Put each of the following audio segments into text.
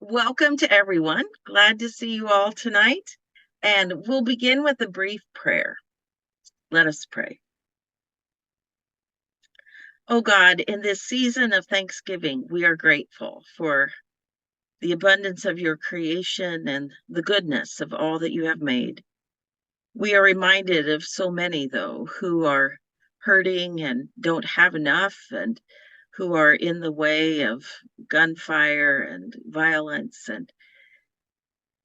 Welcome to everyone. Glad to see you all tonight. And we'll begin with a brief prayer. Let us pray. Oh God, in this season of Thanksgiving, we are grateful for the abundance of your creation and the goodness of all that you have made. We are reminded of so many, though, who are hurting and don't have enough and who are in the way of gunfire and violence. And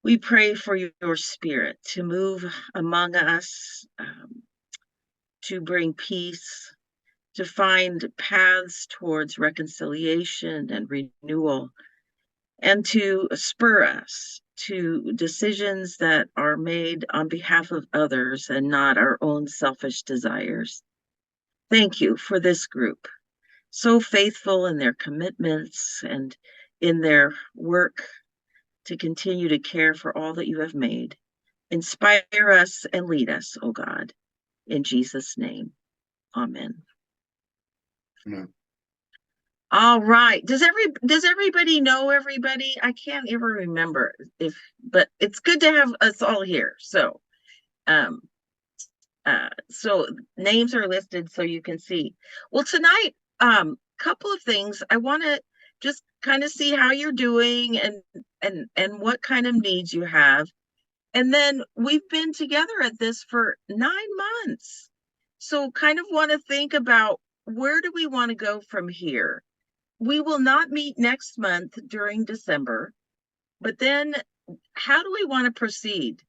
we pray for your spirit to move among us, to bring peace, to find paths towards reconciliation and renewal, and to spur us to decisions that are made on behalf of others and not our own selfish desires. Thank you for this group, so faithful in their commitments and in their work to continue to care for all that you have made. Inspire us and lead us, O God. In Jesus' name, amen. Amen. All right. Does everybody know everybody? I can't even remember but it's good to have us all here. Um, so names are listed so you can see. Well, tonight, couple of things. I want to just kind of see how you're doing and what kind of needs you have. And then we've been together at this for 9 months. So kind of want to think about where do we want to go from here? We will not meet next month during December, but then how do we want to proceed?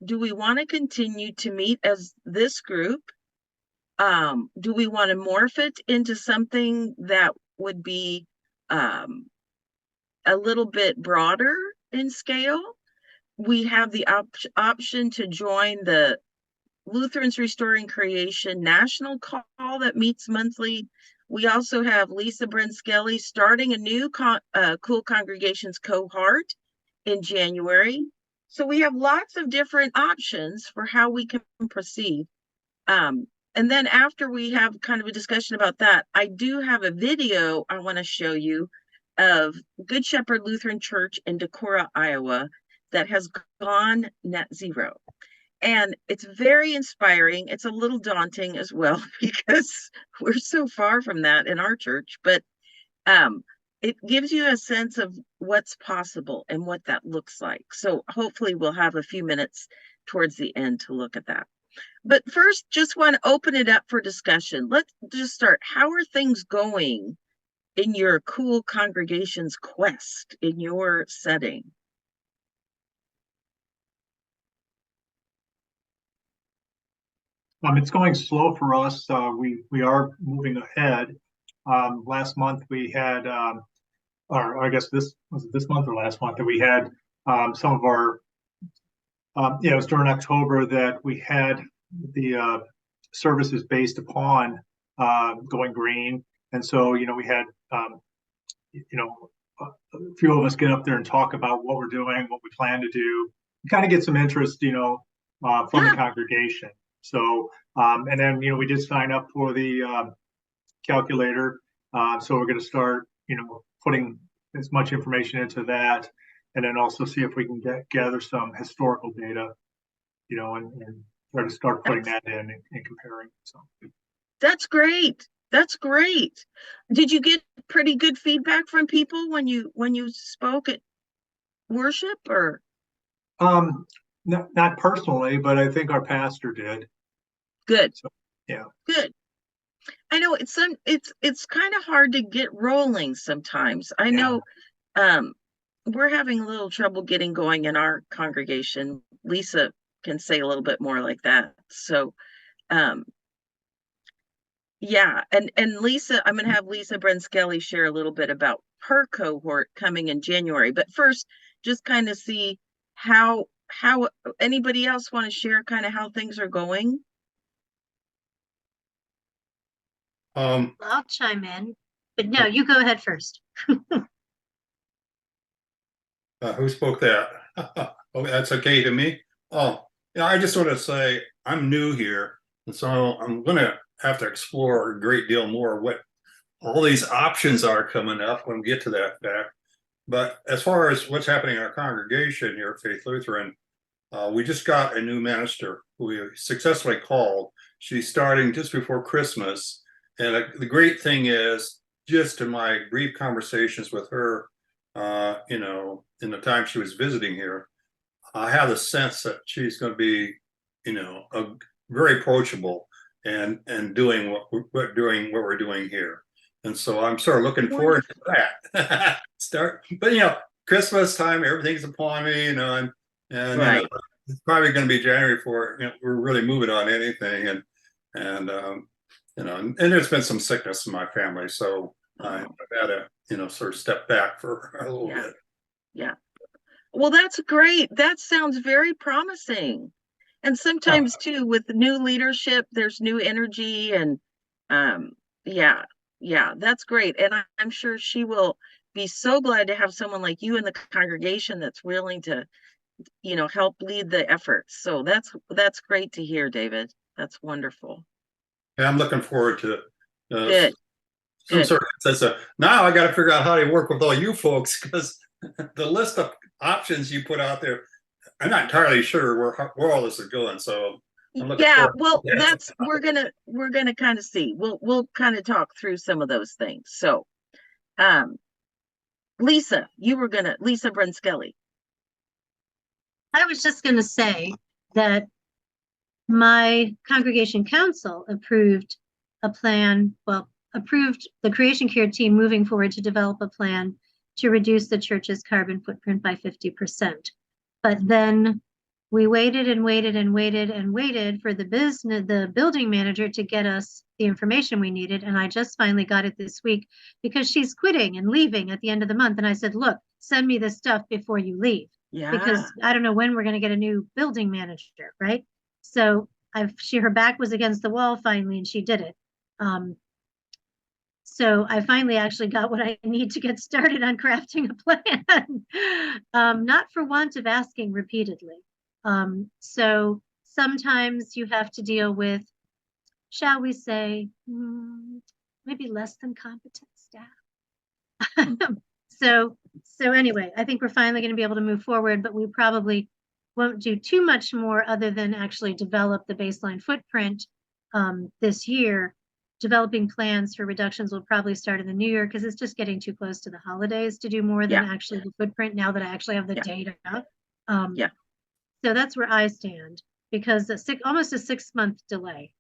Do we want to continue to meet as this group? Do we want to morph it into something that would be a little bit broader in scale? We have the option to join the Lutherans Restoring Creation national call that meets monthly. We also have Lisa Brenskelly starting a new Cool Congregations cohort in January. So we have lots of different options for how we can proceed. And then after we have kind of a discussion about that, I do have a video I want to show you of Good Shepherd Lutheran Church in Decorah, Iowa, that has gone net zero. And it's very inspiring. It's a little daunting as well because we're so far from that in our church, but it gives you a sense of what's possible and what that looks like. So hopefully we'll have a few minutes towards the end to look at that. But first, just want to open it up for discussion. Let's just start. How are things going in your Cool Congregations quest, in your setting? It's going slow for us. We are moving ahead. Last month we had, or I guess this was it this month or last month that we had some of our. Yeah, it was during October that we had the services based upon going green, and so we had a few of us get up there and talk about what we're doing, what we plan to do, kind of get some interest, from the congregation. So, and then, we did sign up for the calculator. So we're going to start, putting as much information into that, and then also see if we can gather some historical data, and try to start putting that in and comparing. So that's great. That's great. Did you get pretty good feedback from people when you spoke at worship, or? Not personally, but I think our pastor did. Good. So, yeah. Good. I know it's kind of hard to get rolling sometimes. I know we're having a little trouble getting going in our congregation. Lisa can say a little bit more like that. So yeah, and Lisa, I'm going to have Lisa Brenskelly share a little bit about her cohort coming in January. But first, just kind of see how anybody else want to share kind of how things are going. I'll chime in, but no, you go ahead first. Who spoke that? Oh, that's okay to me. Oh, yeah, I just want to say I'm new here, and so I'm going to have to explore a great deal more what all these options are coming up when we get to that fact. But as far as what's happening in our congregation here at Faith Lutheran, we just got a new minister who we successfully called. She's starting just before Christmas. And the great thing is, just in my brief conversations with her, you know, in the time she was visiting here, I have the sense that she's going to be, you know, very approachable and doing what we're doing here. And so I'm sort of looking forward to that. But you know, Christmas time, everything's upon me, you know, and Right. you know, it's probably going to be January before, you know, we're really moving on anything, and you know, and there's been some sickness in my family, so I've had to, you know, sort of step back for a little Yeah. bit. Yeah. Well, that's great. That sounds very promising. And sometimes too, with new leadership, there's new energy and yeah, yeah, that's great. And I'm sure she will be so glad to have someone like you in the congregation that's willing to, you know, help lead the efforts. So that's great to hear, David. That's wonderful. Yeah, I'm looking forward to Good. some Good. sort of sense of, now I got to figure out how to work with all you folks, because the list of options you put out there, I'm not entirely sure where all this is going. So I'm looking Yeah, forward well, to that. that's we're gonna kind of see. We'll kind of talk through some of those things. So, Lisa, Lisa Brunskelly. I was just going to say that my congregation council approved a plan, approved the Creation Care team moving forward to develop a plan to reduce the church's carbon footprint by 50%. But then we waited and waited and waited and waited for the building manager to get us the information we needed. And I just finally got it this week because she's quitting and leaving at the end of the month. And I said, look, send me this stuff before you leave. Yeah. Because I don't know when we're going to get a new building manager, right? So her back was against the wall finally, and she did it. So I finally actually got what I need to get started on crafting a plan, not for want of asking repeatedly. So sometimes you have to deal with, shall we say, maybe less than competent staff. So anyway, I think we're finally going to be able to move forward, but we probably won't do too much more other than actually develop the baseline footprint this year. Developing plans for reductions will probably start in the new year because it's just getting too close to the holidays to do more than actually the footprint now that I actually have the data. So that's where I stand, because almost a 6-month delay,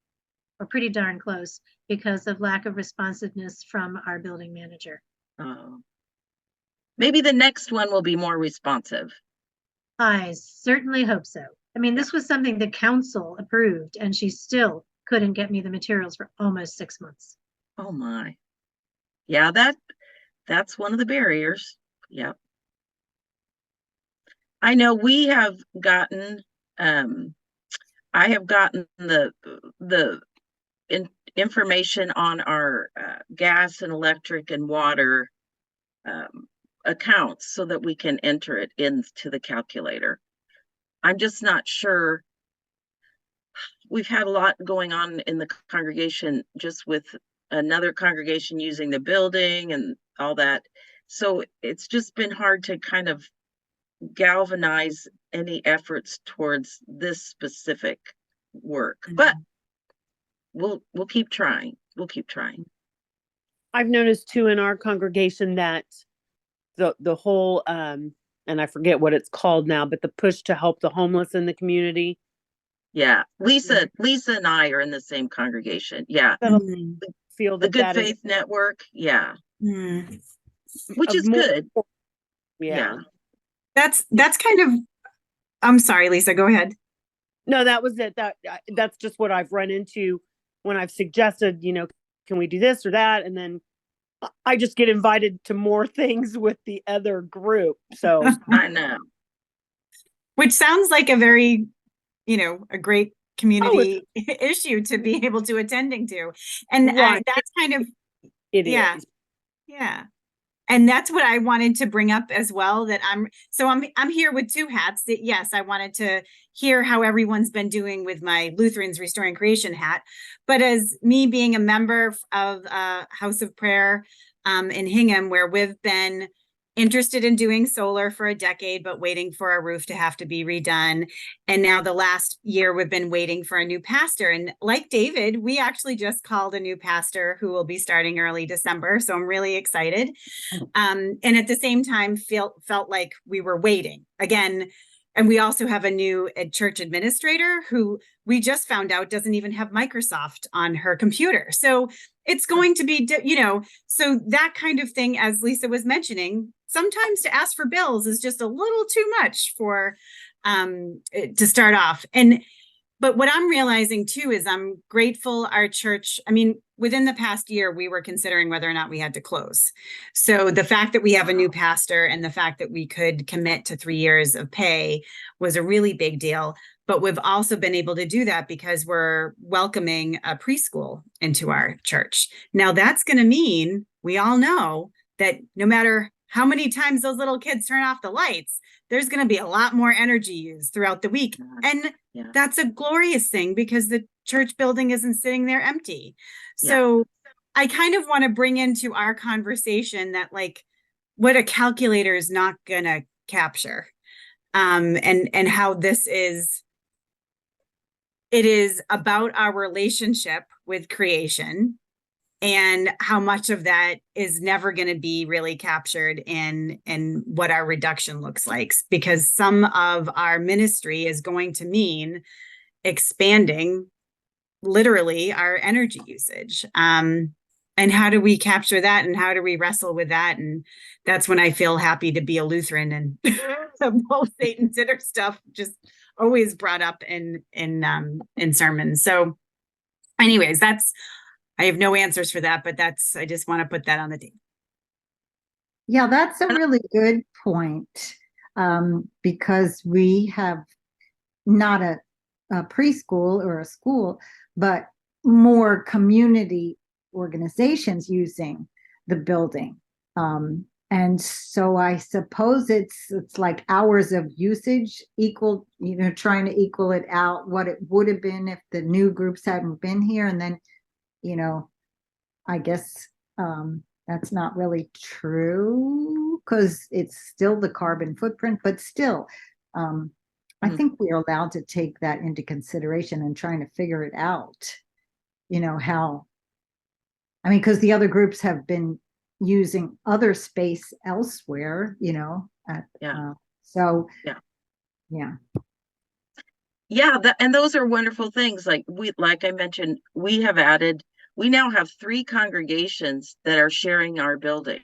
or pretty darn close, because of lack of responsiveness from our building manager. Maybe the next one will be more responsive. I certainly hope so. I mean, this was something the council approved, and she still couldn't get me the materials for almost 6 months. Oh my. Yeah, that's one of the barriers. Yep. I know we have gotten, I have gotten the information on our gas and electric and water accounts so that we can enter it into the calculator. I'm just not sure. We've had a lot going on in the congregation, just with another congregation using the building and all that. So it's just been hard to kind of galvanize any efforts towards this specific work, but we'll keep trying. We'll keep trying. I've noticed too in our congregation that the whole and I forget what it's called now, but the push to help the homeless in the community. Yeah, Lisa and I are in the same congregation. Yeah, Feel the that Good Faith Network. Yeah, which is good. Yeah. That's kind of, I'm sorry, Lisa, go ahead. No, that was it. That's just what I've run into when I've suggested, you know, can we do this or that? And then I just get invited to more things with the other group. So I know. Which sounds like a very, you know, a great community issue to be able to attending to. And that's kind of, it is. Yeah. And that's what I wanted to bring up as well, that I'm here with two hats. That yes, I wanted to hear how everyone's been doing with my Lutherans Restoring Creation hat. But as me being a member of House of Prayer in Hingham, where we've been interested in doing solar for a decade, but waiting for our roof to have to be redone. And now the last year we've been waiting for a new pastor. And like David, we actually just called a new pastor who will be starting early December. So I'm really excited. And at the same time, felt like we were waiting again. And we also have a new church administrator who we just found out doesn't even have Microsoft on her computer. So it's going to be, so that kind of thing, as Lisa was mentioning, sometimes to ask for bills is just a little too much for, to start off. But what I'm realizing too is I'm grateful our church, I mean, within the past year, we were considering whether or not we had to close. So the fact that we have a new pastor and the fact that we could commit to 3 years of pay was a really big deal. But we've also been able to do that because we're welcoming a preschool into our church. Now that's going to mean, we all know that no matter how many times those little kids turn off the lights, there's going to be a lot more energy used throughout the week. And that's a glorious thing because the church building isn't sitting there empty. So I kind of want to bring into our conversation that like what a calculator is not going to capture, and how this is, it is about our relationship with creation and how much of that is never going to be really captured in what our reduction looks like, because some of our ministry is going to mean expanding literally our energy usage. And how do we capture that and how do we wrestle with that? And that's when I feel happy to be a Lutheran, and the whole Satan Sitter stuff just always brought up in sermons. So anyways, I have no answers for that, but I just want to put that on the table. Yeah, that's a really good point, because we have not a preschool or a school, but more community organizations using the building. And so I suppose it's like hours of usage equal, trying to equal it out what it would have been if the new groups hadn't been here. And then, I guess that's not really true because it's still the carbon footprint, but still, I think we're allowed to take that into consideration and trying to figure it out, how, because the other groups have been using other space elsewhere, so and those are wonderful things. Like I mentioned, we now have 3 congregations that are sharing our building.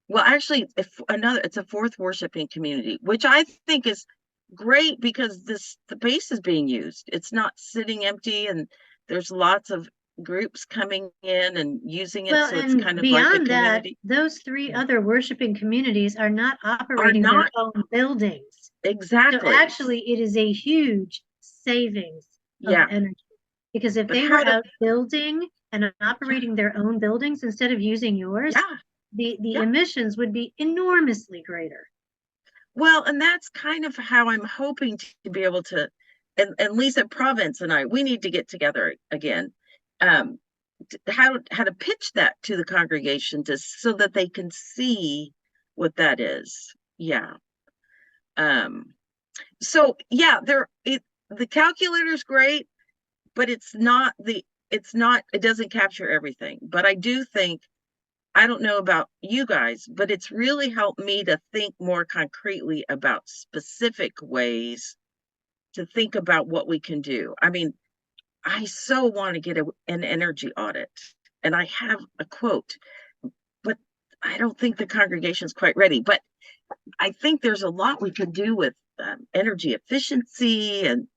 Well, actually, it's a 4th worshiping community, which I think is great because the space is being used. It's not sitting empty, and there's lots of groups coming in and using it. So it's kind of like a community. Those 3 other worshiping communities are not operating their own buildings. Exactly. So actually, it is a huge savings of energy. Because if they were out building and operating their own buildings instead of using yours, the emissions would be enormously greater. Well, and that's kind of how I'm hoping to be able to, and Lisa Province and we need to get together again, how to pitch that to the congregation so that they can see what that is. So the calculator's great, but it doesn't capture everything. But I do think, I don't know about you guys, but it's really helped me to think more concretely about specific ways to think about what we can do. I so want to get an energy audit, and I have a quote, but I don't think the congregation's quite ready. But I think there's a lot we could do with energy efficiency, and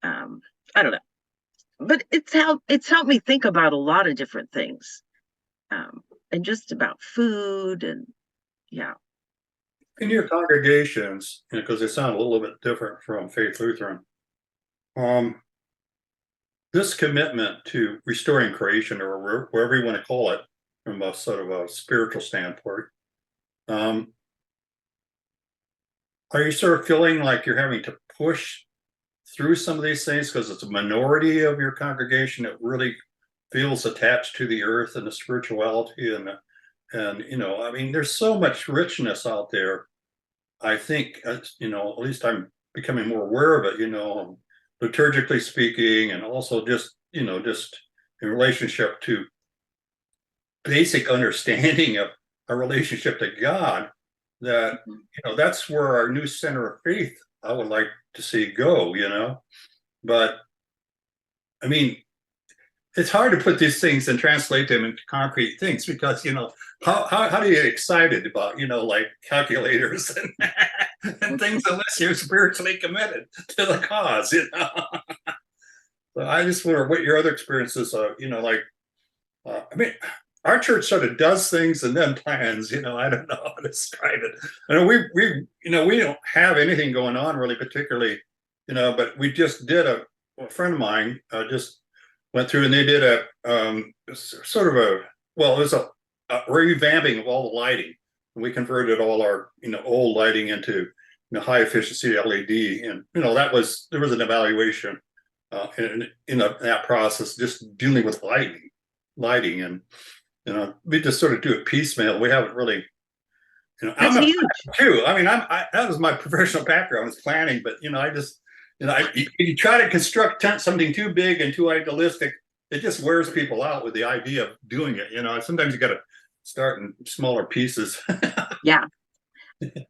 I don't know. But it's helped me think about a lot of different things, and just about food and In your congregations, because they sound a little bit different from Faith Lutheran, this commitment to restoring creation, or wherever you want to call it, from a sort of a spiritual standpoint, are you sort of feeling like you're having to push through some of these things because it's a minority of your congregation that really feels attached to the earth and the spirituality and And, I mean, there's so much richness out there. I think, at least I'm becoming more aware of it, liturgically speaking, and also just in relationship to basic understanding of a relationship to God, that, that's where our new center of faith I would like to see go, but I mean, it's hard to put these things and translate them into concrete things because, how do you get excited about, like calculators and things unless you're spiritually committed to the cause, So I just wonder what your other experiences are, I mean, our church sort of does things and then plans, I don't know how to describe it. I know we don't have anything going on really particularly, but we just did a friend of mine just went through and they did it was a revamping of all the lighting. And we converted all our, old lighting into, high efficiency LED. And, there was an evaluation in that process, just dealing with lighting. And, we just sort of do it piecemeal. We haven't really, That's I'm huge. too. I mean, that was my professional background is planning, but, I just, you try to construct something too big and too idealistic, it just wears people out with the idea of doing it. Sometimes you got to start in smaller pieces. Yeah.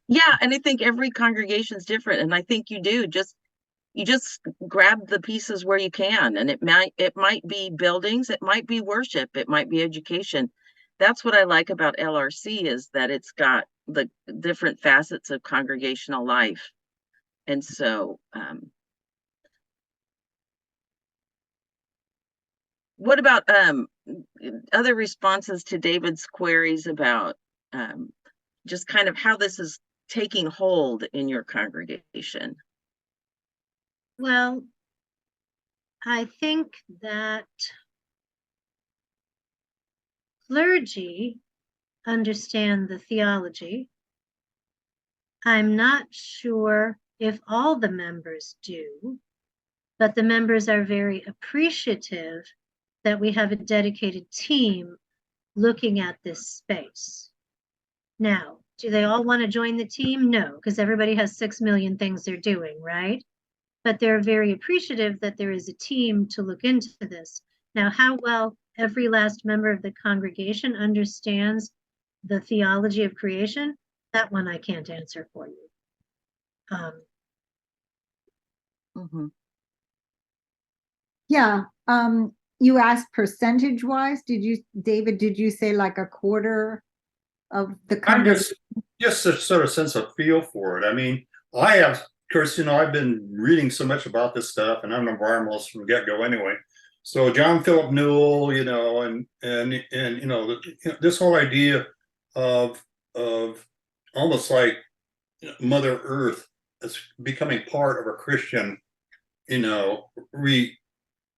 Yeah. And I think every congregation is different. And I think you just grab the pieces where you can. And it might be buildings, it might be worship, it might be education. That's what I like about LRC is that it's got the different facets of congregational life. And so, what about other responses to David's queries about just kind of how this is taking hold in your congregation? Well, I think that clergy understand the theology. I'm not sure if all the members do, but the members are very appreciative that we have a dedicated team looking at this space. Now, do they all want to join the team? No, because everybody has 6 million things they're doing, right? But they're very appreciative that there is a team to look into this. Now, how well every last member of the congregation understands the theology of creation, that one I can't answer for you. Yeah, you asked percentage wise, David, did you say like a quarter of the I'm congregation? just a sort of sense of feel for it. I mean, I have, of course, I've been reading so much about this stuff, and I'm an environmentalist from the get-go anyway. So John Philip Newell, and this whole idea of almost like Mother Earth as becoming part of a Christian,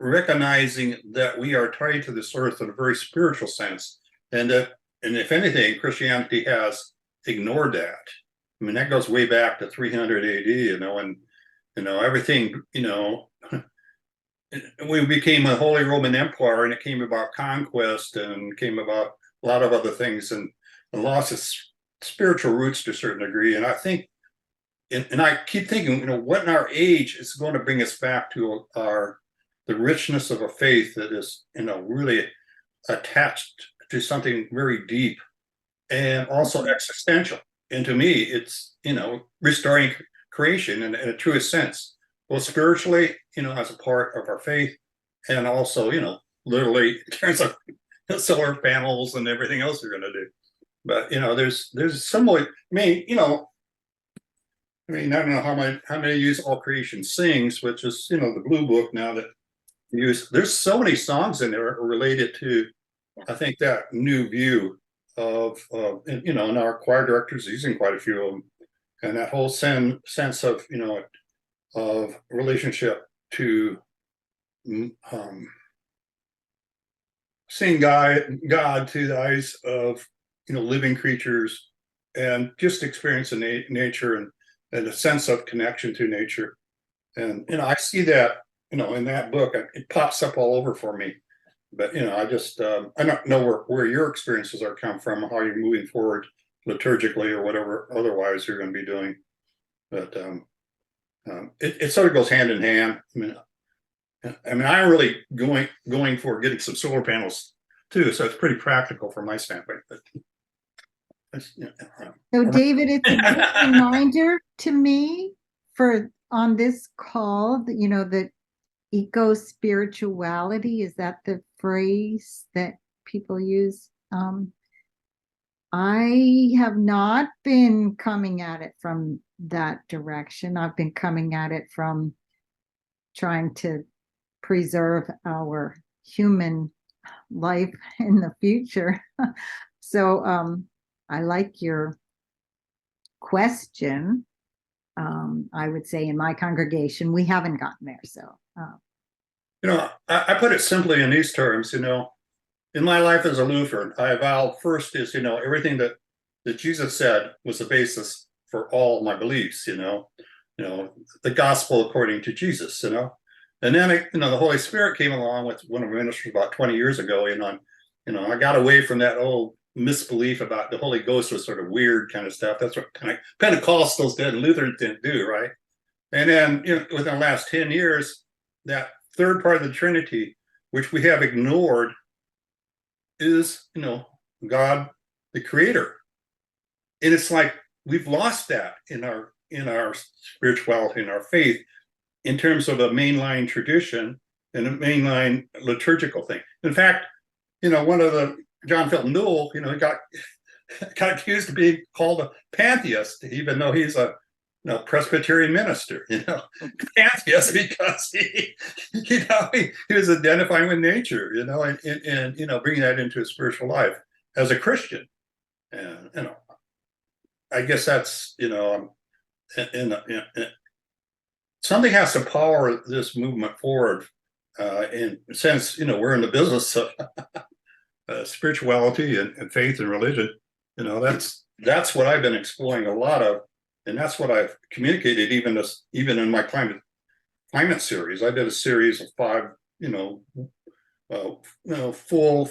recognizing that we are tied to this earth in a very spiritual sense, and if anything, Christianity has ignored that. I mean, that goes way back to 300 AD, and everything, we became a Holy Roman Empire, and it came about conquest and came about a lot of other things, and lost its spiritual roots to a certain degree. And I think, and I keep thinking, what in our age is going to bring us back to the richness of a faith that is, really attached to something very deep and also existential. And to me, it's, restoring creation in a truest sense, both spiritually, as a part of our faith, and also, literally in terms of solar panels and everything else we're going to do. But, there's somewhat, I don't know how many use All Creation Sings, which is, the blue book now that there's so many songs in there related to, I think, that new view of and our choir directors using quite a few of them, and that whole sense of, of relationship to seeing God through the eyes of, living creatures, and just experiencing nature and a sense of connection to nature. And, I see that, in that book, it pops up all over for me. But, I just, I don't know where your experiences are come from, how you're moving forward liturgically or whatever otherwise you're going to be doing. But it sort of goes hand in hand. I'm really going for getting some solar panels too, so it's pretty practical from my standpoint. But So David, it's a good reminder to me on this call that, that eco-spirituality, is that the phrase that people use? I have not been coming at it from that direction. I've been coming at it from trying to preserve our human life in the future. So I like your question. I would say in my congregation, we haven't gotten there. So, I put it simply in these terms, in my life as a Lutheran, I vow first is, everything that Jesus said was the basis for all my beliefs, the gospel according to Jesus, and then, the Holy Spirit came along with one of my ministers about 20 years ago, I got away from that old misbelief about the Holy Ghost was sort of weird kind of stuff. That's what Pentecostals did and Lutherans didn't do, right? And then, within the last 10 years, that third part of the Trinity, which we have ignored, is, God, the creator. And it's like we've lost that in our spirituality, in our faith, in terms of a mainline tradition and a mainline liturgical thing. In fact, one of the John Felton Newell, got accused of being called a pantheist, even though he's a Presbyterian minister, pantheist, because he was identifying with nature, and bringing that into his spiritual life as a Christian. And, I guess that's, something has to power this movement forward. And since, we're in the business of spirituality and faith and religion, that's what I've been exploring a lot of. And that's what I've communicated even in my climate series. I did a series of 5, full,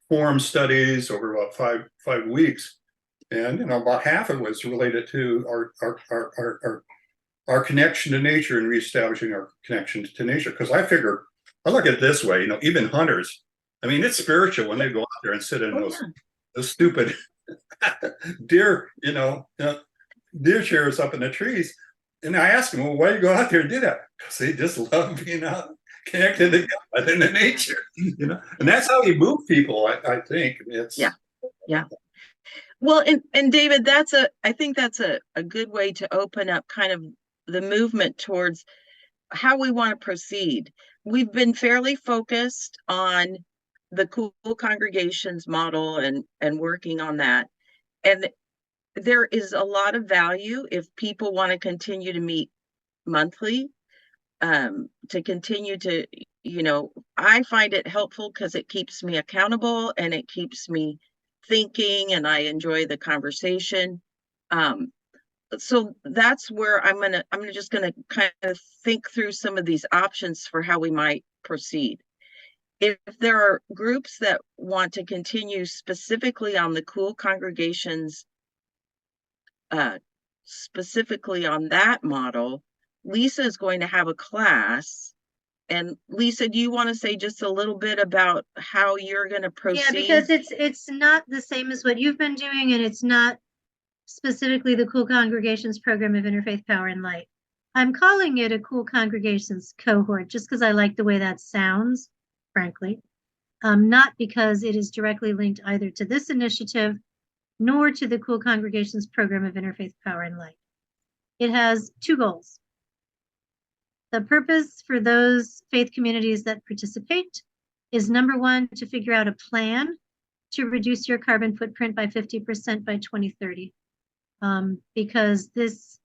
form studies over about five weeks. And, about half of it was related to our connection to nature and reestablishing our connection to nature. Because I look at it this way, even hunters, it's spiritual when they go out there and sit in those stupid deer, deer chairs up in the trees. And I asked them, well, why do you go out there and do that? Because they just love being out connected to God and to nature, and that's how you move people. I think it's yeah. Well, and David, I think that's a good way to open up kind of the movement towards how we want to proceed. We've been fairly focused on the cool congregations model and working on that. And there is a lot of value if people want to continue to meet monthly, to continue to, I find it helpful because it keeps me accountable and it keeps me thinking, and I enjoy the conversation. So that's where I'm just gonna kind of think through some of these options for how we might proceed. If there are groups that want to continue specifically on the cool congregations, specifically on that model, Lisa is going to have a class. And Lisa, do you want to say just a little bit about how you're going to proceed? Yeah, because it's not the same as what you've been doing, and it's not specifically the Cool Congregations program of Interfaith Power and Light. I'm calling it a Cool Congregations cohort just because I like the way that sounds, frankly. Not because it is directly linked either to this initiative nor to the Cool Congregations program of Interfaith Power and Light. It has 2 goals. The purpose for those faith communities that participate is, number 1, to figure out a plan to reduce your carbon footprint by 50% by 2030. Because this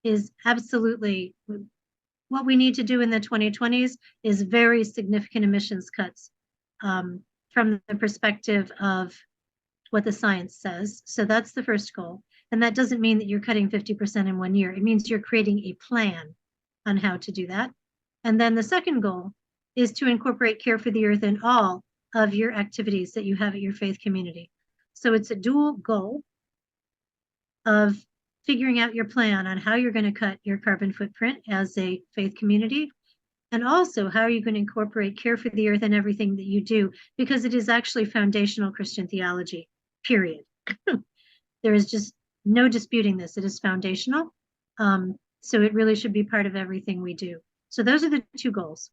is absolutely what we need to do in the 2020s is very significant emissions cuts from the perspective of what the science says. So that's the first goal. And that doesn't mean that you're cutting 50% in 1 year. It means you're creating a plan on how to do that. And then the second goal is to incorporate care for the earth in all of your activities that you have at your faith community. So it's a dual goal of figuring out your plan on how you're going to cut your carbon footprint as a faith community, and also how are you going to incorporate care for the earth in everything that you do, because it is actually foundational Christian theology, period. There is just no disputing this. It is foundational. So it really should be part of everything we do. So those are the two goals.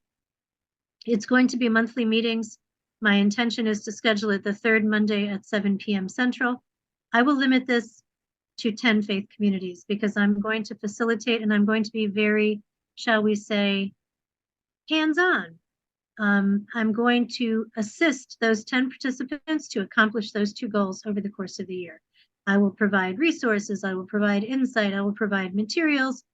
It's going to be monthly meetings. My intention is to schedule it the third Monday at 7 p.m. Central. I will limit this to 10 faith communities because I'm going to facilitate and I'm going to be very, shall we say, hands-on. I'm going to assist those 10 participants to accomplish those two goals over the course of the year. I will provide resources, I will provide insight, I will provide materials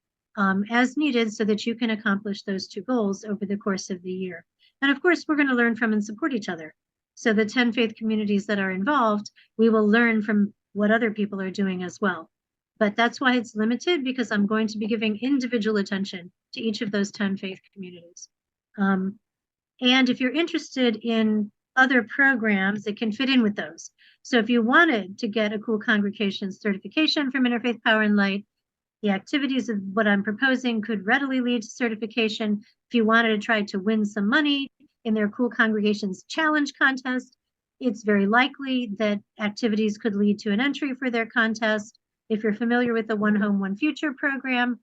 as needed so that you can accomplish those two goals over the course of the year. And of course, we're going to learn from and support each other. So the 10 faith communities that are involved, we will learn from what other people are doing as well. But that's why it's limited, because I'm going to be giving individual attention to each of those 10 faith communities. And if you're interested in other programs, it can fit in with those. So if you wanted to get a Cool Congregations certification from Interfaith Power and Light, the activities of what I'm proposing could readily lead to certification. If you wanted to try to win some money in their Cool Congregations Challenge contest, it's very likely that activities could lead to an entry for their contest. If you're familiar with the One Home, One Future program,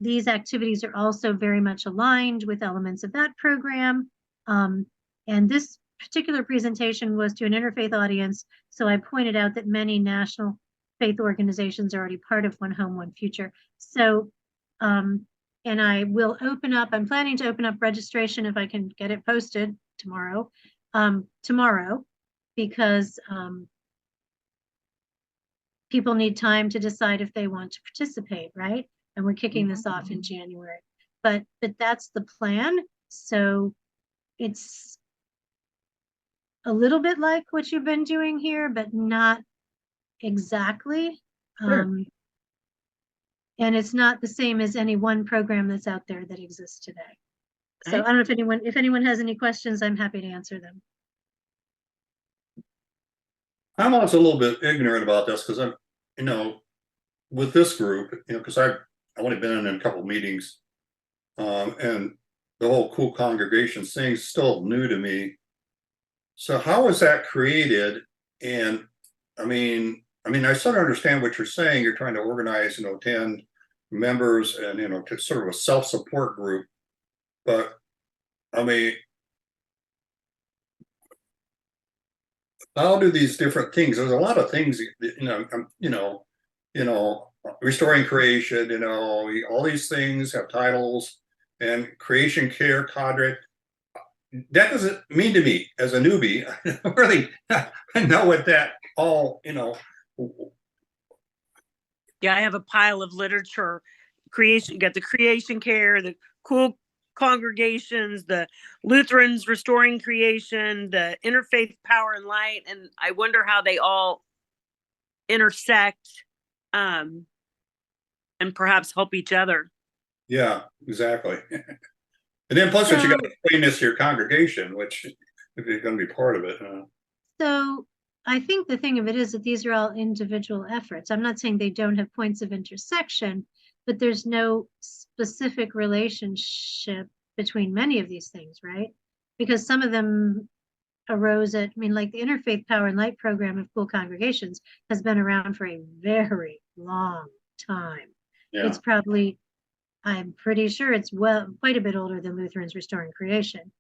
these activities are also very much aligned with elements of that program. And this particular presentation was to an interfaith audience, so I pointed out that many national faith organizations are already part of One Home, One Future. So, and I will open up, I'm planning to open up registration if I can get it posted tomorrow, because people need time to decide if they want to participate, right? And we're kicking this off in January. But that's the plan. So it's a little bit like what you've been doing here, but not exactly. Sure. And it's not the same as any one program that's out there that exists today. So Okay. I don't know if anyone has any questions, I'm happy to answer them. I'm also a little bit ignorant about this because I'm, with this group, because I've only been in a couple of meetings, and the whole Cool Congregations thing is still new to me. So how was that created? And I mean, I sort of understand what you're saying. You're trying to organize, 10 members and, to sort of a self-support group. But I mean, how do these different things? There's a lot of things, restoring creation, all these things have titles, and creation care cadre. That doesn't mean to me as a newbie. I don't really know what that all, Yeah, I have a pile of literature. Creation, you got the creation care, the Cool Congregations, the Lutherans Restoring Creation, the Interfaith Power and Light, and I wonder how they all intersect and perhaps help each other. Yeah, exactly. And then plus that you got to explain this to your congregation, which if you're going to be part of it. So I think the thing of it is that these are all individual efforts. I'm not saying they don't have points of intersection, but there's no specific relationship between many of these things, right? Because some of them arose at, like the Interfaith Power and Light program of Cool Congregations has been around for a very long time. Yeah. It's probably, I'm pretty sure it's quite a bit older than Lutherans Restoring Creation.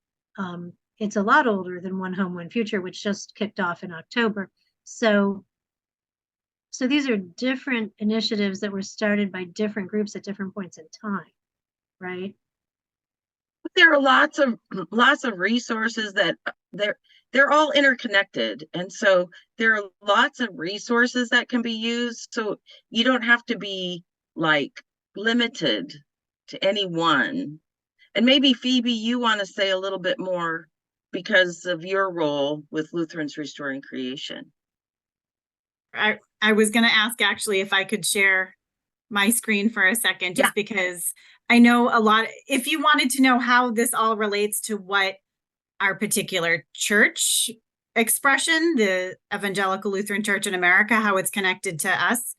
It's a lot older than One Home, One Future, which just kicked off in October. So these are different initiatives that were started by different groups at different points in time, right? But there are lots of resources that they're all interconnected. And so there are lots of resources that can be used. So you don't have to be like limited to any one. And maybe Phoebe, you want to say a little bit more because of your role with Lutherans Restoring Creation. I was going to ask actually if I could share my screen for a second, just because I know a lot, if you wanted to know how this all relates to what our particular church expression, the Evangelical Lutheran Church in America, how it's connected to us.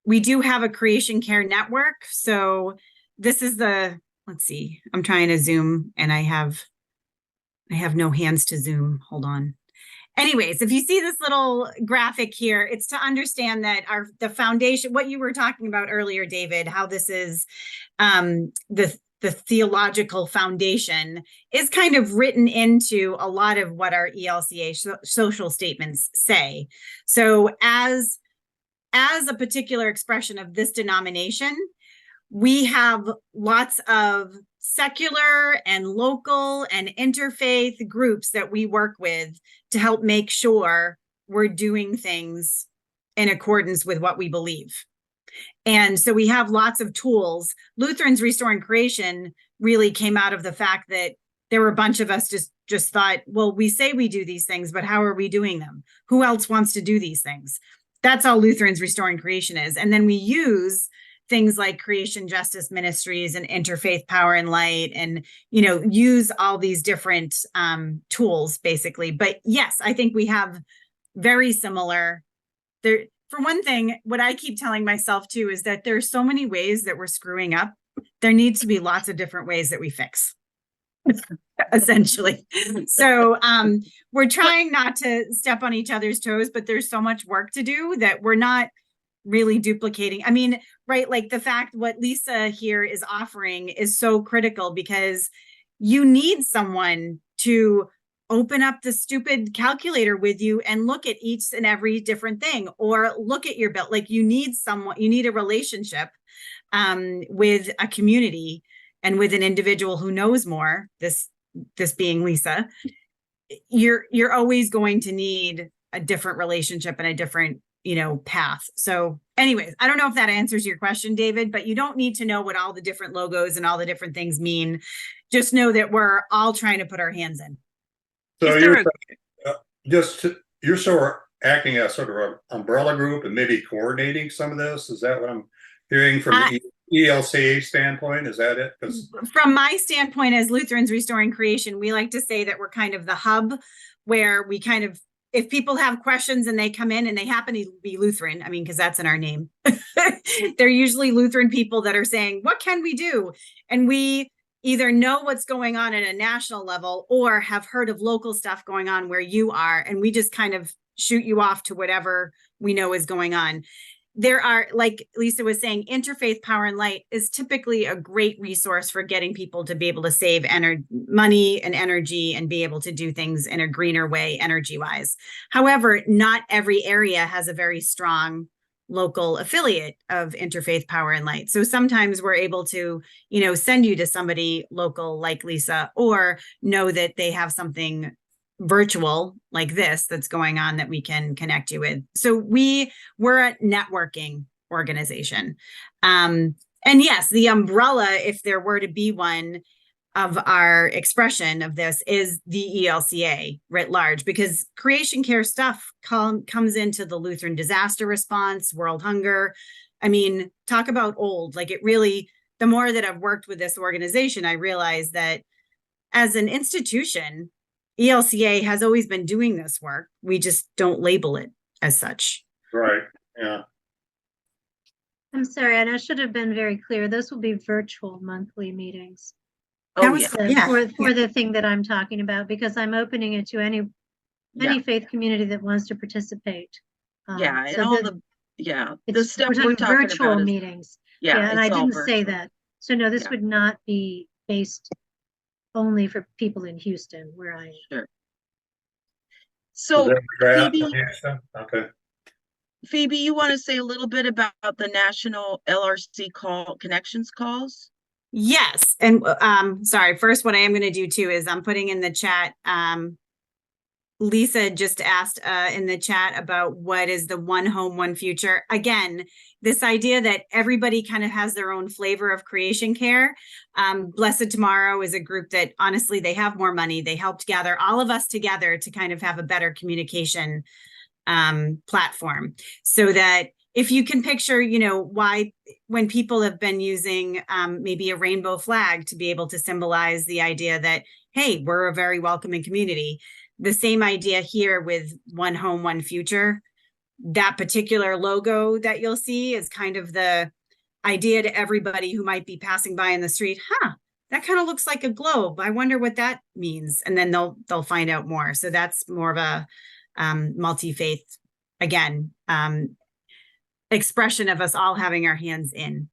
We do have a creation care network. So this is the, let's see, I'm trying to zoom and I have no hands to zoom. Hold on. Anyways, if you see this little graphic here, it's to understand that the foundation, what you were talking about earlier, David, how this is the theological foundation is kind of written into a lot of what our ELCA social statements say. So as a particular expression of this denomination, we have lots of secular and local and interfaith groups that we work with to help make sure we're doing things in accordance with what we believe. And so we have lots of tools. Lutherans Restoring Creation really came out of the fact that there were a bunch of us just thought, well, we say we do these things, but how are we doing them? Who else wants to do these things? That's all Lutherans Restoring Creation is. And then we use things like Creation Justice Ministries and Interfaith Power and Light, and, use all these different tools basically. But yes, I think we have very similar there. For one thing, what I keep telling myself too is that there's so many ways that we're screwing up. There needs to be lots of different ways that we fix, essentially. So we're trying not to step on each other's toes, but there's so much work to do that we're not really duplicating. I mean, right, like the fact what Lisa here is offering is so critical, because you need someone to open up the stupid calculator with you and look at each and every different thing, or look at your bill. Like you need a relationship with a community and with an individual who knows more, this being Lisa. You're always going to need a different relationship and a different path. So anyways, I don't know if that answers your question, David, but you don't need to know what all the different logos and all the different things mean. Just know that we're all trying to put our hands in. So you're sort of acting as sort of an umbrella group and maybe coordinating some of this. Is that what I'm hearing from the ELCA standpoint? Is that it? From my standpoint as Lutherans Restoring Creation, we like to say that we're kind of the hub where we kind of, if people have questions and they come in and they happen to be Lutheran, I mean, because that's in our name, they're usually Lutheran people that are saying, what can we do? And we either know what's going on at a national level or have heard of local stuff going on where you are. And we just kind of shoot you off to whatever we know is going on. There are, like Lisa was saying, Interfaith Power and Light is typically a great resource for getting people to be able to save money and energy and be able to do things in a greener way, energy-wise. However, not every area has a very strong local affiliate of Interfaith Power and Light. So sometimes we're able to, send you to somebody local like Lisa, or know that they have something virtual like this that's going on that we can connect you with. So we're a networking organization. And yes, the umbrella, if there were to be one, of our expression of this is the ELCA writ large, because creation care stuff comes into the Lutheran disaster response, world hunger. I mean, talk about old, like it really, the more that I've worked with this organization, I realize that as an institution, ELCA has always been doing this work. We just don't label it as such. Right. Yeah. I'm sorry, and I should have been very clear. Those will be virtual monthly meetings. That was, For the thing that I'm talking about, because I'm opening it to any faith community that wants to participate. The stuff we're talking virtual about is, meetings. And I didn't say that. So no, this would not be based only for people in Houston, where I am. Sure. So Phoebe, Phoebe, you want to say a little bit about the national LRC connections calls? Yes. And sorry, first what I am going to do too is I'm putting in the chat. Lisa just asked in the chat about what is the one home, one future. Again, this idea that everybody kind of has their own flavor of creation care. Blessed Tomorrow is a group that honestly, they have more money. They helped gather all of us together to kind of have a better communication platform, so that if you can picture, why when people have been using maybe a rainbow flag to be able to symbolize the idea that, hey, we're a very welcoming community. The same idea here with One Home, One Future. That particular logo that you'll see is kind of the idea to everybody who might be passing by in the street. That kind of looks like a globe. I wonder what that means. And then they'll find out more. So that's more of a multi-faith, again, expression of us all having our hands in.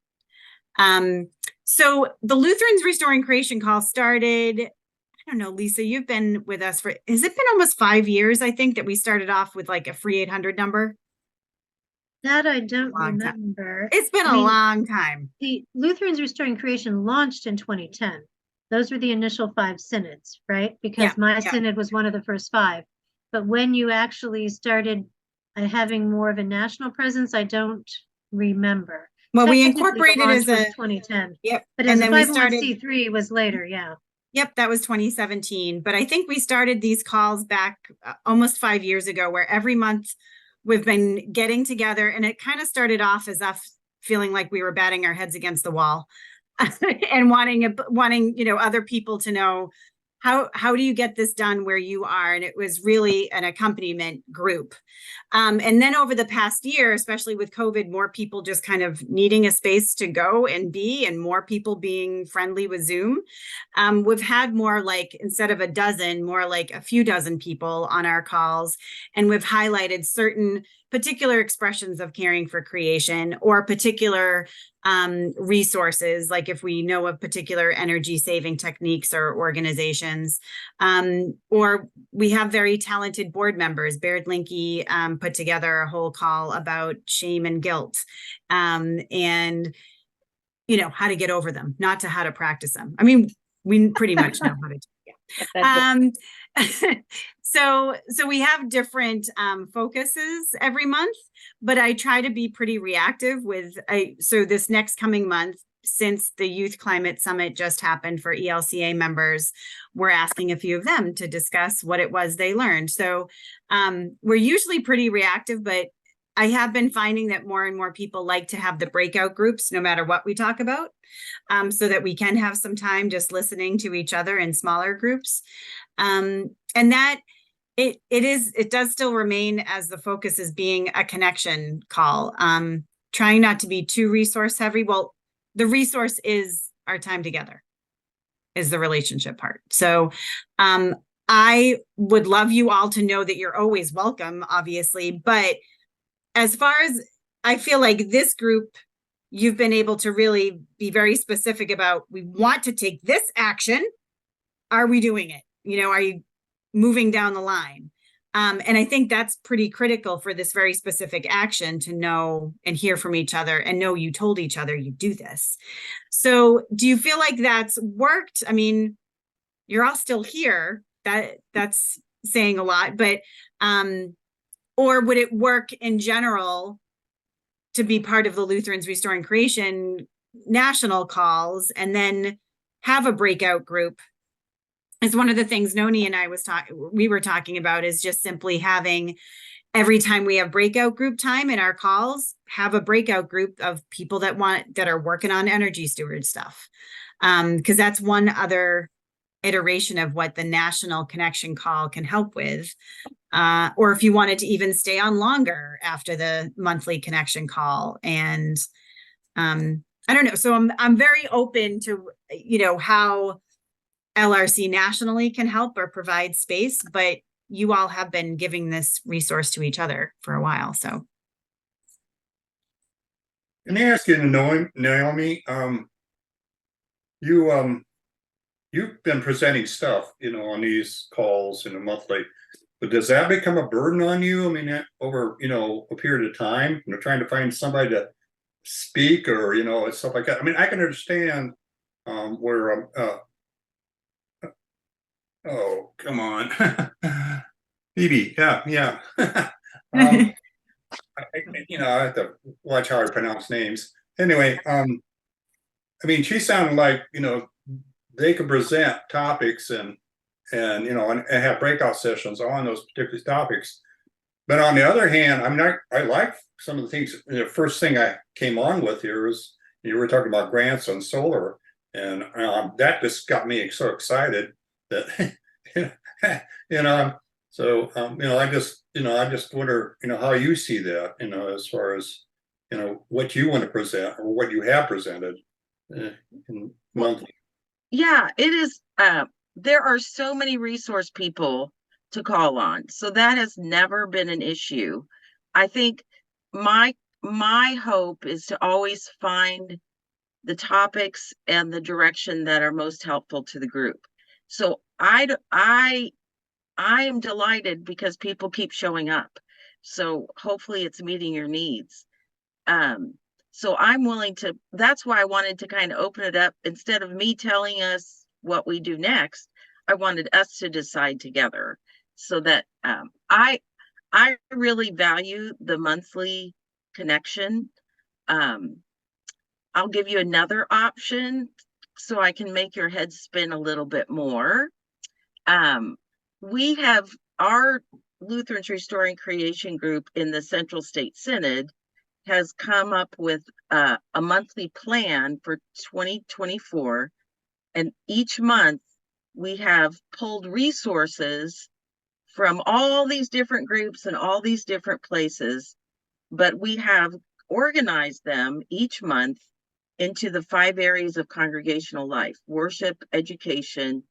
So the Lutherans Restoring Creation call started, I don't know, Lisa, you've been with us has it been almost 5 years, I think, that we started off with like a free 800 number? That I don't Long time. remember. It's been a long time. The Lutherans Restoring Creation launched in 2010. Those were the initial 5 synods, right? Because my synod was one of the first 5. But when you actually started having more of a national presence, I don't remember. Well, we Technically, the incorporated launch as was a 2010. Yep. But And as a then we started 501c3 was later, yeah. Yep, that was 2017. But I think we started these calls back almost 5 years ago, where every month we've been getting together, and it kind of started off as us feeling like we were batting our heads against the wall and wanting, other people to know how do you get this done where you are? And it was really an accompaniment group. And then over the past year, especially with COVID, more people just kind of needing a space to go and be, and more people being friendly with Zoom. We've had more like, instead of a dozen, more like a few dozen people on our calls. And we've highlighted certain particular expressions of caring for creation, or particular resources, like if we know of particular energy saving techniques or organizations, or we have very talented board members. Baird Linke put together a whole call about shame and guilt, and how to get over them, not to how to practice them. I mean, we pretty much know how to do it. So we have different focuses every month, but I try to be pretty reactive so this next coming month, since the Youth Climate Summit just happened for ELCA members, we're asking a few of them to discuss what it was they learned. So we're usually pretty reactive, but I have been finding that more and more people like to have the breakout groups, no matter what we talk about, so that we can have some time just listening to each other in smaller groups. And that it does still remain as the focus is being a connection call, trying not to be too resource heavy. Well, the resource is our time together, is the relationship part. So I would love you all to know that you're always welcome, obviously, but as far as I feel like this group, you've been able to really be very specific about, we want to take this action. Are we doing it? Are you moving down the line? And I think that's pretty critical for this very specific action, to know and hear from each other and know you told each other you do this. So do you feel like that's worked? I mean, you're all still here. That's saying a lot, but or would it work in general to be part of the Lutherans Restoring Creation national calls, and then have a breakout group? Is one of the things Noni and I we were talking about, is just simply having, every time we have breakout group time in our calls, have a breakout group of people that are working on energy steward stuff. Because that's one other iteration of what the national connection call can help with. Or if you wanted to even stay on longer after the monthly connection call. And I don't know. So I'm very open to, how LRC nationally can help or provide space, but you all have been giving this resource to each other for a while. So. Can I ask you, Naomi, you've been presenting stuff, on these calls in a monthly, but does that become a burden on you? I mean, over, a period of time, trying to find somebody to speak, or, stuff like that. I mean, I can understand where, oh, come on. Phoebe, yeah. I have to watch how I pronounce names. Anyway, I mean, she sounded like, they could present topics and have breakout sessions on those particular topics. But on the other hand, I mean, I like some of the things, the first thing I came on with here was, you were talking about grants on solar, and that just got me so excited that, you know, so, I just wonder, how you see that, as far as, what you want to present or what you have presented in monthly. Yeah, it is. There are so many resource people to call on, so that has never been an issue. I think my hope is to always find the topics and the direction that are most helpful to the group. So I am delighted because people keep showing up. So hopefully it's meeting your needs. So I'm willing to, that's why I wanted to kind of open it up. Instead of me telling us what we do next, I wanted us to decide together, so that I really value the monthly connection. I'll give you another option so I can make your head spin a little bit more. We have our Lutherans Restoring Creation group in the Central State Synod has come up with a monthly plan for 2024. And each month we have pulled resources from all these different groups and all these different places, but we have organized them each month into the 5 areas of congregational life: worship, education,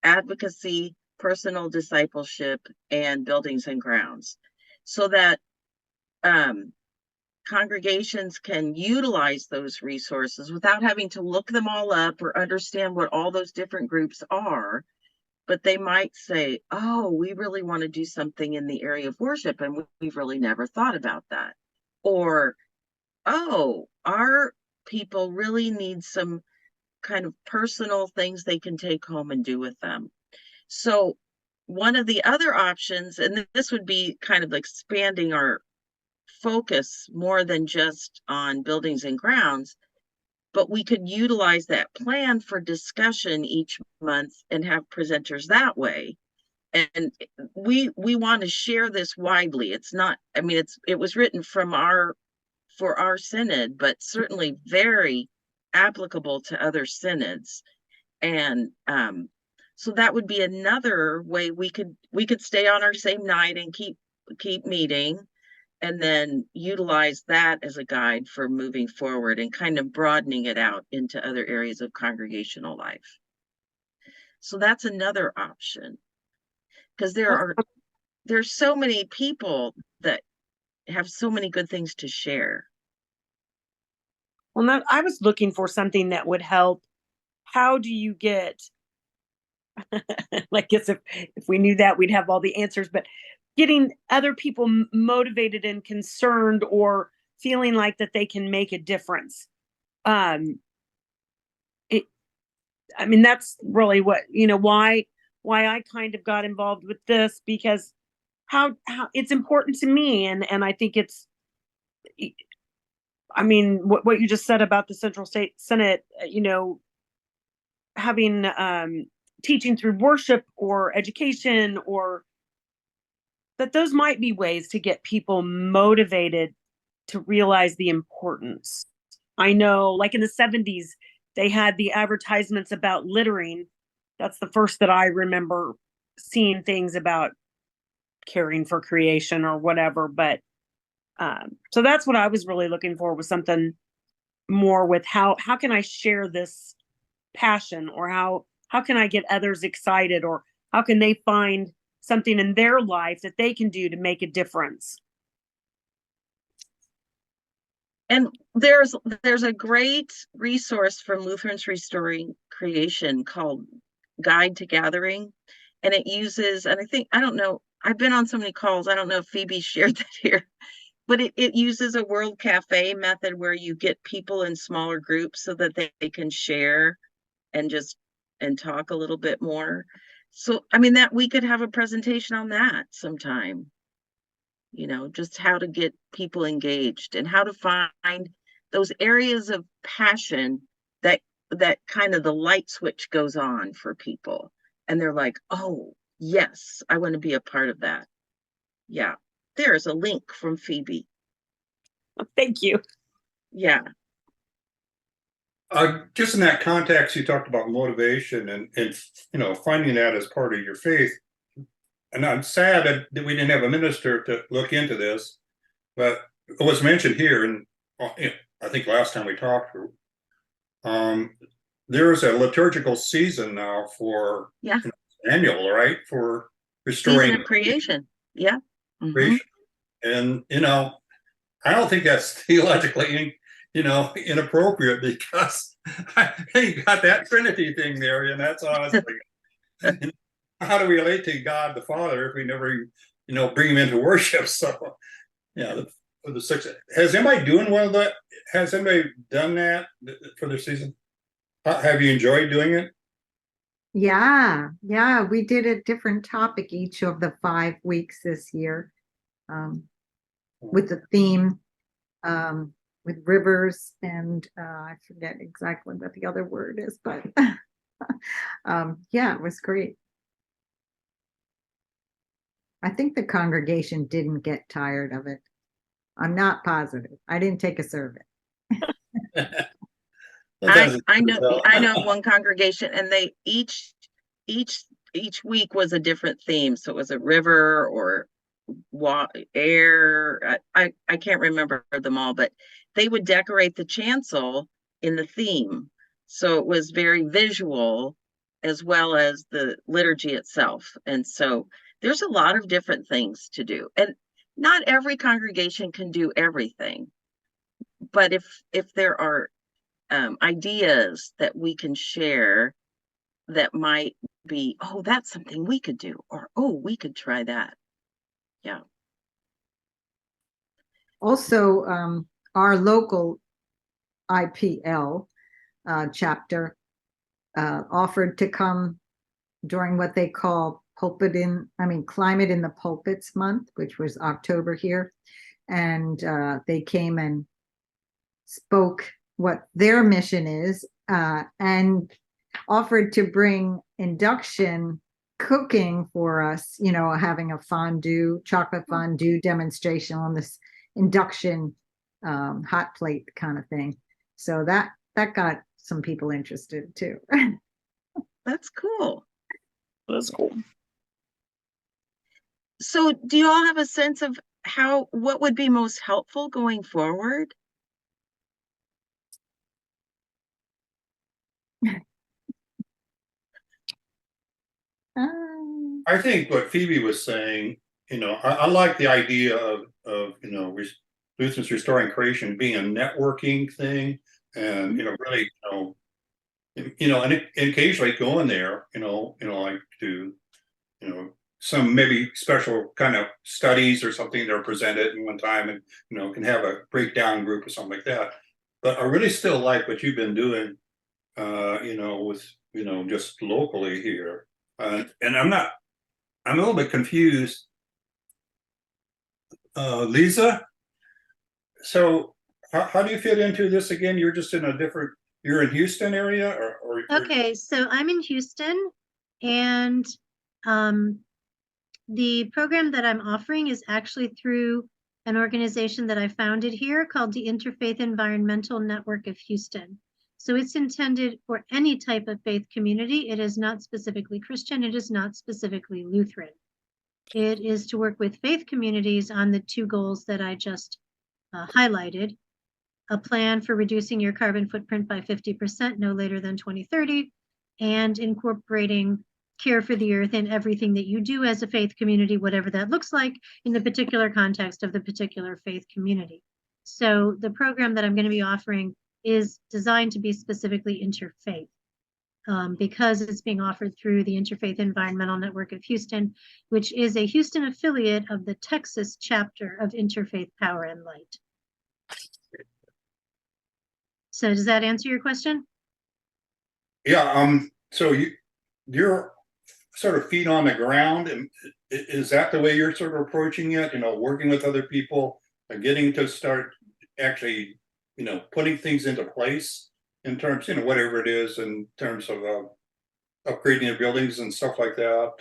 advocacy, personal discipleship, and buildings and grounds, so that congregations can utilize those resources without having to look them all up or understand what all those different groups are. But they might say, oh, we really want to do something in the area of worship, and we've really never thought about that. Or, oh, our people really need some kind of personal things they can take home and do with them. So one of the other options, and this would be kind of expanding our focus more than just on buildings and grounds, but we could utilize that plan for discussion each month and have presenters that way. And we want to share this widely. It's not, I mean, it was written for our synod, but certainly very applicable to other synods. And so that would be another way we could stay on our same night and keep meeting, and then utilize that as a guide for moving forward and kind of broadening it out into other areas of congregational life. So that's another option, because there's so many people that have so many good things to share. Well, no, I was looking for something that would help. How do you get, like, guess if we knew that, we'd have all the answers, but getting other people motivated and concerned or feeling like that they can make a difference. I mean, that's really what, why I kind of got involved with this, because how it's important to me. And I think it's, I mean, what you just said about the Central State Synod, having teaching through worship or education, or that those might be ways to get people motivated to realize the importance. I know, like in the 70s, they had the advertisements about littering. That's the first that I remember seeing things about caring for creation or whatever. But so that's what I was really looking for, was something more with how can I share this passion, or how can I get others excited, or how can they find something in their life that they can do to make a difference. And there's a great resource from Lutherans Restoring Creation called Guide to Gathering, and it uses, and I don't know, I've been on so many calls, I don't know if Phoebe shared that here, but it uses a World Cafe method where you get people in smaller groups so that they can share and talk a little bit more. So, I mean, that we could have a presentation on that sometime, just how to get people engaged and how to find those areas of passion that kind of the light switch goes on for people. And they're like, oh, yes, I want to be a part of that. Yeah, there's a link from Phoebe. Thank you. Yeah. Just in that context, you talked about motivation and finding that as part of your faith. And I'm sad that we didn't have a minister to look into this, but it was mentioned here, and I think last time we talked, there is a liturgical season now for Yeah. annual, right? For Season restoring of creation. Yeah. Mhm. creation. And I don't think that's theologically inappropriate, because you got that Trinity thing there, and that's awesome. How do we relate to God the Father if we never bring him into worship? So yeah, the six. Has anybody doing one of that? Has anybody done that for their season? Have you enjoyed doing it? Yeah, we did a different topic each of the 5 weeks this year, with the theme, with rivers, and I forget exactly what the other word is, but yeah, it was great. I think the congregation didn't get tired of it. I'm not positive. I didn't take a survey. I know one congregation, and they each week was a different theme. So it was a river or air. I can't remember them all, but they would decorate the chancel in the theme. So it was very visual as well as the liturgy itself. And so there's a lot of different things to do. And not every congregation can do everything. But if there are ideas that we can share that might be, oh, that's something we could do, or oh, we could try that. Yeah. Also, our local IPL chapter offered to come during what they call Climate in the Pulpits month, which was October here. And they came and spoke what their mission is, and offered to bring induction cooking for us, having a chocolate fondue demonstration on this induction hot plate kind of thing. So that got some people interested too. That's cool. That's cool. So do you all have a sense of what would be most helpful going forward? I think what Phoebe was saying, I like the idea of Lutherans Restoring Creation being a networking thing, and really, and occasionally going there, like to, some maybe special kind of studies or something that are presented in one time, and can have a breakdown group or something like that. But I really still like what you've been doing, with just locally here, and I'm a little bit confused, Lisa. So how do you fit into this again? You're just in you're in Houston area, or Okay, so I'm in Houston, and the program that I'm offering is actually through an organization that I founded here called the Interfaith Environmental Network of Houston. So it's intended for any type of faith community. It is not specifically Christian. It is not specifically Lutheran. It is to work with faith communities on the 2 goals that I just highlighted: a plan for reducing your carbon footprint by 50% no later than 2030, and incorporating care for the earth in everything that you do as a faith community, whatever that looks like in the particular context of the particular faith community. So the program that I'm going to be offering is designed to be specifically interfaith, because it's being offered through the Interfaith Environmental Network of Houston, which is a Houston affiliate of the Texas chapter of Interfaith Power and Light. So does that answer your question? Yeah. So you're sort of feet on the ground, and is that the way you're sort of approaching it? Working with other people and getting to start actually, putting things into place in terms, whatever it is, in terms of upgrading the buildings and stuff like that.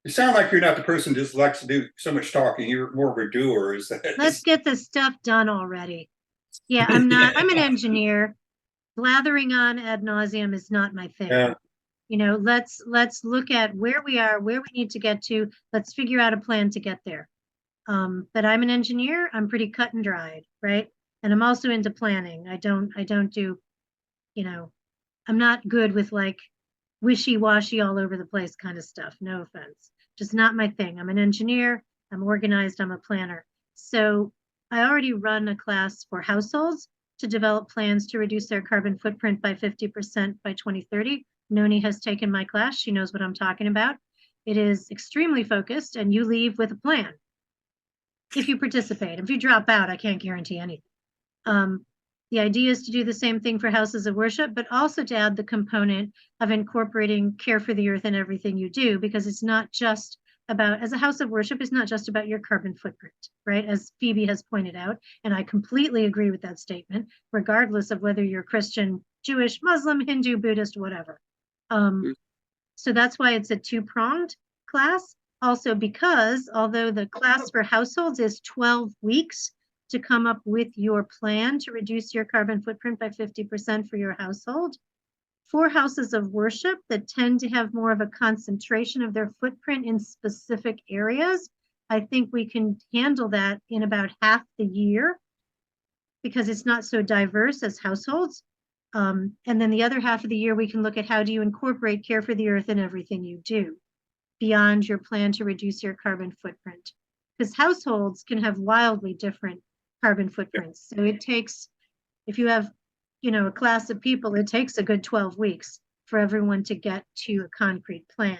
You sound like you're not the person who just likes to do so much talking. You're more of a doer. Is that? Let's get this stuff done already. Yeah, I'm not, I'm an engineer. Blathering on ad nauseum is not my thing. Yeah. You know, let's look at where we are, where we need to get to. Let's figure out a plan to get there. But I'm an engineer. I'm pretty cut and dried, right? And I'm also into planning. I don't do, you know, I'm not good with like wishy-washy all over the place kind of stuff. No offense. Just not my thing. I'm an engineer. I'm organized. I'm a planner. So I already run a class for households to develop plans to reduce their carbon footprint by 50% by 2030. Noni has taken my class. She knows what I'm talking about. It is extremely focused, and you leave with a plan. If you participate, if you drop out, I can't guarantee anything. The idea is to do the same thing for houses of worship, but also to add the component of incorporating care for the earth in everything you do, because it's not just about, as a house of worship, it's not just about your carbon footprint, right? As Phoebe has pointed out, and I completely agree with that statement, regardless of whether you're Christian, Jewish, Muslim, Hindu, Buddhist, whatever. So that's why it's a two-pronged class. Also because although the class for households is 12 weeks, to come up with your plan to reduce your carbon footprint by 50% for your household. For houses of worship that tend to have more of a concentration of their footprint in specific areas, I think we can handle that in about half the year because it's not so diverse as households. And then the other half of the year, we can look at how do you incorporate care for the earth in everything you do beyond your plan to reduce your carbon footprint. Because households can have wildly different carbon footprints. So it takes, if you have, you know, a class of people, it takes a good 12 weeks for everyone to get to a concrete plan.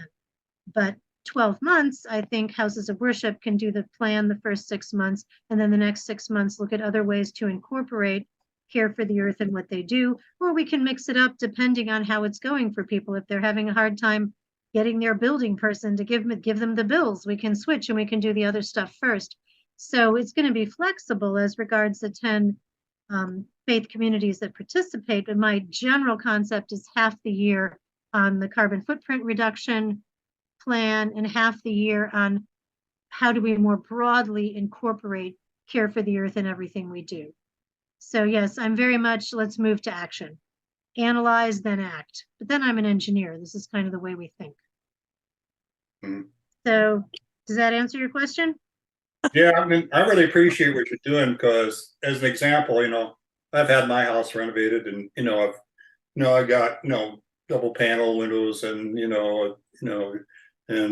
But 12 months, I think houses of worship can do the plan the first 6 months, and then the next 6 months look at other ways to incorporate care for the earth and what they do, or we can mix it up depending on how it's going for people. If they're having a hard time getting their building person to give them the bills, we can switch and we can do the other stuff first. So it's going to be flexible as regards the 10 faith communities that participate, but my general concept is half the year on the carbon footprint reduction plan and half the year on how do we more broadly incorporate care for the earth in everything we do. So yes, I'm very much, let's move to action. Analyze, then act. But then I'm an engineer. This is kind of the way we think. So does that answer your question? Yeah, I mean, I really appreciate what you're doing because, as an example, I've had my house renovated, and I got double panel windows, and and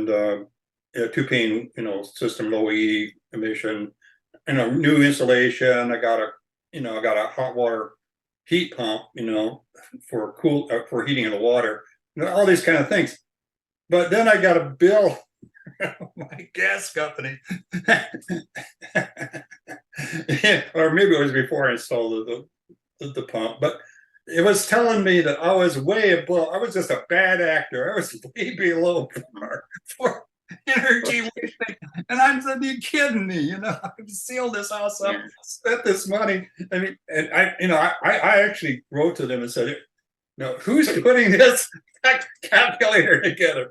a 2-pane system, low E emission, new insulation. I got a hot water heat pump, for heating of the water, all these kind of things. But then I got a bill. My gas company, or maybe it was before I installed the pump, but it was telling me that I was way above. I was just a bad actor. I was way below for energy wasting, and I'm saying, "You kidding me? I've sealed this house up, spent this money." I mean, and I actually wrote to them and said, who's putting this calculator together?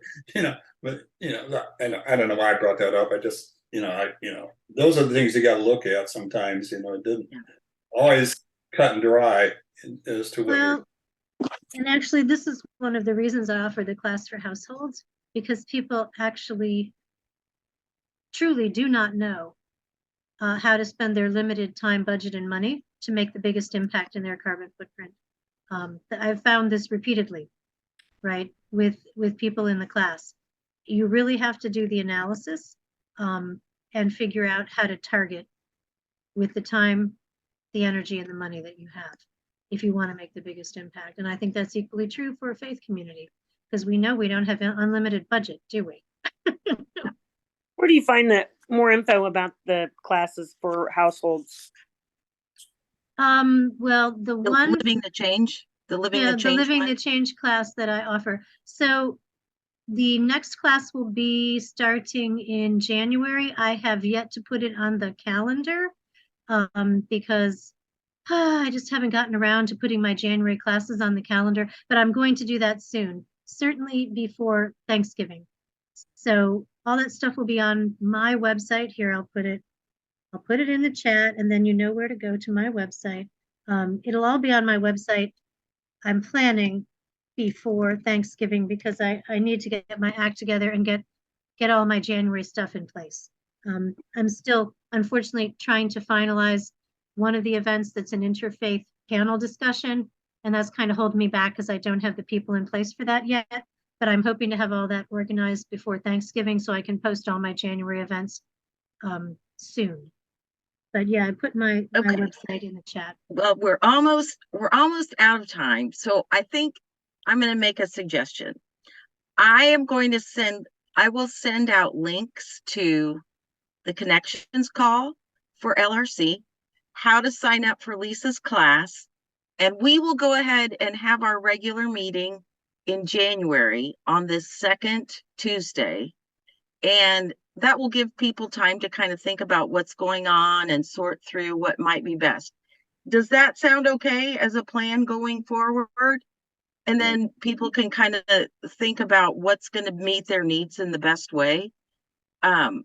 But I don't know why I brought that up. I just, those are the things you got to look at sometimes. It didn't always cut and dry as to what. And actually, this is one of the reasons I offer the class for households, because people actually truly do not know how to spend their limited time, budget, and money to make the biggest impact in their carbon footprint. I've found this repeatedly, right, with people in the class. You really have to do the analysis and figure out how to target with the time, the energy, and the money that you have if you want to make the biggest impact. And I think that's equally true for a faith community, because we know we don't have an unlimited budget, do we? Where do you find that more info about the classes for households? Well, the one Living the Change, the Living the Change class that I offer. So the next class will be starting in January. I have yet to put it on the calendar because I just haven't gotten around to putting my January classes on the calendar, but I'm going to do that soon, certainly before Thanksgiving. So all that stuff will be on my website. Here, I'll put it in the chat, and then you know where to go to my website. It'll all be on my website. I'm planning before Thanksgiving because I need to get my act together and get all my January stuff in place. I'm still, unfortunately, trying to finalize one of the events that's an interfaith panel discussion, and that's kind of holding me back because I don't have the people in place for that yet. But I'm hoping to have all that organized before Thanksgiving so I can post all my January events soon. But yeah, I put my Okay. website in the chat. Well, we're almost out of time. So I think I'm going to make a suggestion. I will send out links to the connections call for LRC, how to sign up for Lisa's class, and we will go ahead and have our regular meeting in January on this second Tuesday. And that will give people time to kind of think about what's going on and sort through what might be best. Does that sound okay as a plan going forward? And then people can kind of think about what's going to meet their needs in the best way. And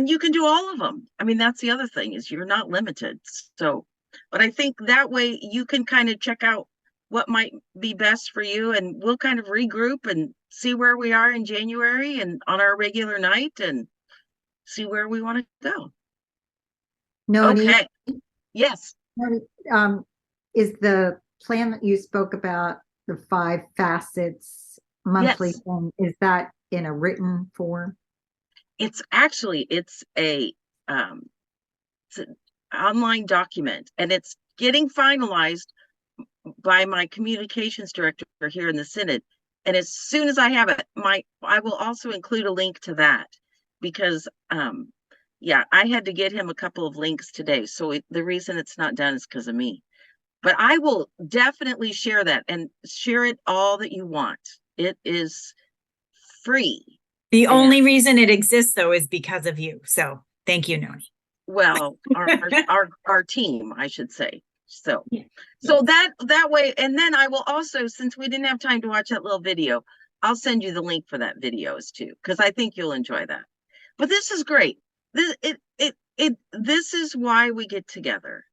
you can do all of them. I mean, that's the other thing is you're not limited. So, but I think that way you can kind of check out what might be best for you, and we'll kind of regroup and see where we are in January and on our regular night and see where we want to go. Noni, Okay. Yes. is the plan that you spoke about, the 5 facets monthly Yes. thing, is that in a written form? It's a it's an online document, and it's getting finalized by my communications director here in the Synod. And as soon as I have it, I will also include a link to that because yeah, I had to get him a couple of links today. So the reason it's not done is because of me. But I will definitely share that and share it all that you want. It is free. The only reason it exists though is because of you. So thank you, Noni. Well, our team, I should say. So, Yeah. so that way, and then I will also, since we didn't have time to watch that little video, I'll send you the link for that videos too, because I think you'll enjoy that. But this is great. This is why we get together,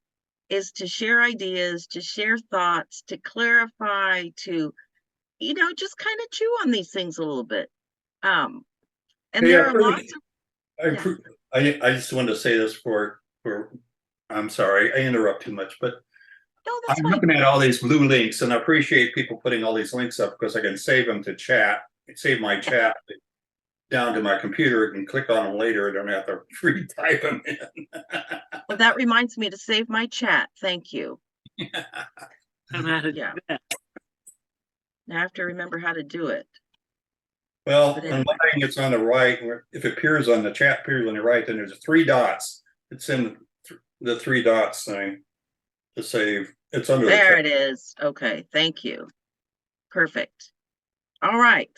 is to share ideas, to share thoughts, to clarify, to, just kind of chew on these things a little bit. And there are lots of. I just wanted to say this for I'm sorry, I interrupt too much, but No, that's I'm fine. looking at all these blue links, and I appreciate people putting all these links up because I can save them to chat, save my chat down to my computer and click on them later. I don't have to re-type them in. Well, that reminds me to save my chat. Thank you. Yeah. I have to remember how to do it. Well, But on anyway. mine, it's on the right. If it appears on the chat, appears on the right, then there's 3 dots. It's in the 3 dots thing to save. It's under There the it is. Okay, thank you. Perfect. All right.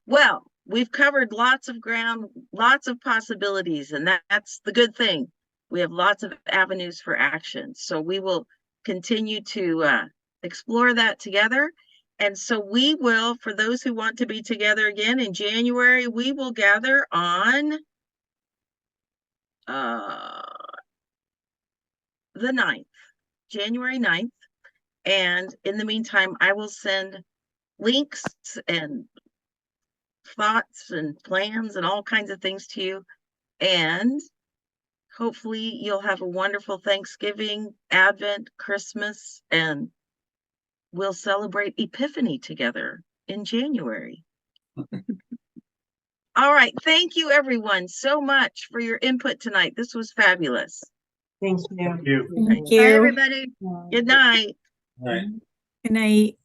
Well, we've covered lots of ground, lots of possibilities, and that's the good thing. We have lots of avenues for action. So we will continue to explore that together. And so we will, for those who want to be together again in January, we will gather on the 9th, January 9th. And in the meantime, I will send links and thoughts and plans and all kinds of things to you. And hopefully you'll have a wonderful Thanksgiving, Advent, Christmas, and we'll celebrate Epiphany together in January. All right. Thank you, everyone, so much for your input tonight. This was fabulous. Thank you. Thank Bye, you. everybody. Good night. right. Good night.